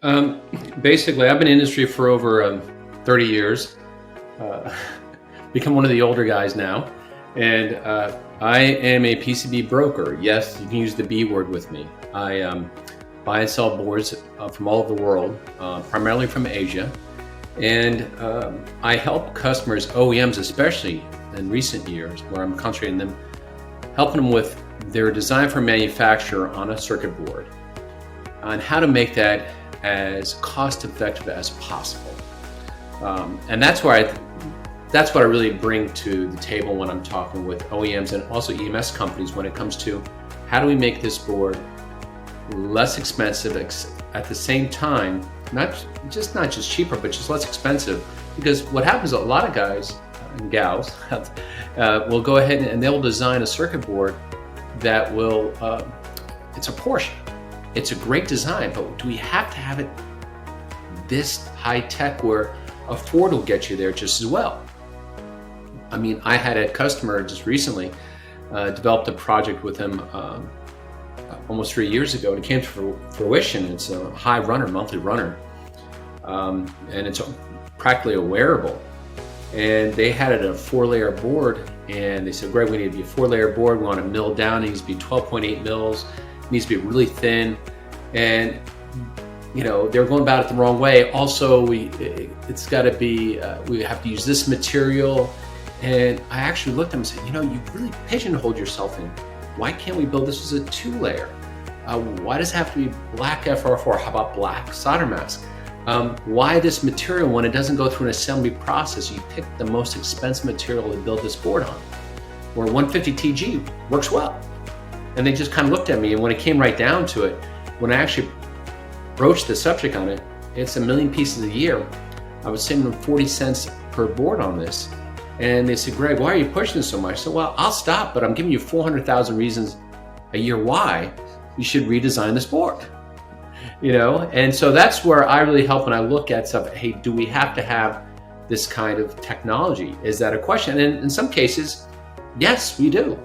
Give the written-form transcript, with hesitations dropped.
Um, Basically, I've been in industry for over 30 years. Uh, Become one of the older guys now, and I am a PCB broker. Yes, you can use the B word with me. I buy and sell boards from all over the world, primarily from Asia, and I help customers, OEMs especially in recent years, where I'm concentrating them, helping them with their design for manufacture on a circuit board, on how to make that as cost effective as possible. And that's what I really bring to the table when I'm talking with OEMs and also EMS companies when it comes to how do we make this board less expensive at the same time, not just cheaper, but just less expensive. Because what happens, a lot of guys and gals will go ahead and they'll design a circuit board that will, it's a Porsche. It's a great design, but do we have to have it this high tech where a Ford will get you there just as well? I mean, I had a customer just recently developed a project with him almost 3 years ago, and it came to fruition. It's a high runner, monthly runner, and it's practically a wearable. And they had it a 4-layer board, and they said, Greg, we need to be a 4-layer board. We want it milled down. It needs to be 12.8 mils. It needs to be really thin. And they're going about it the wrong way. Also, it's got to be, we have to use this material. And I actually looked at them and said, you really pigeonholed yourself in. Why can't we build this as a 2-layer? Why does it have to be black FR4? How about black solder mask? Why this material when it doesn't go through an assembly process? You pick the most expensive material to build this board on, where 150 TG works well. And they just kind of looked at me, and when it came right down to it, when I actually broached the subject on it, it's 1 million pieces a year. I was saving them 40 cents per board on this. And they said, Greg, why are you pushing this so much? I said, well, I'll stop, but I'm giving you 400,000 reasons a year why you should redesign this board. And so that's where I really help when I look at stuff. Hey, do we have to have this kind of technology? Is that a question? And in some cases, yes, we do.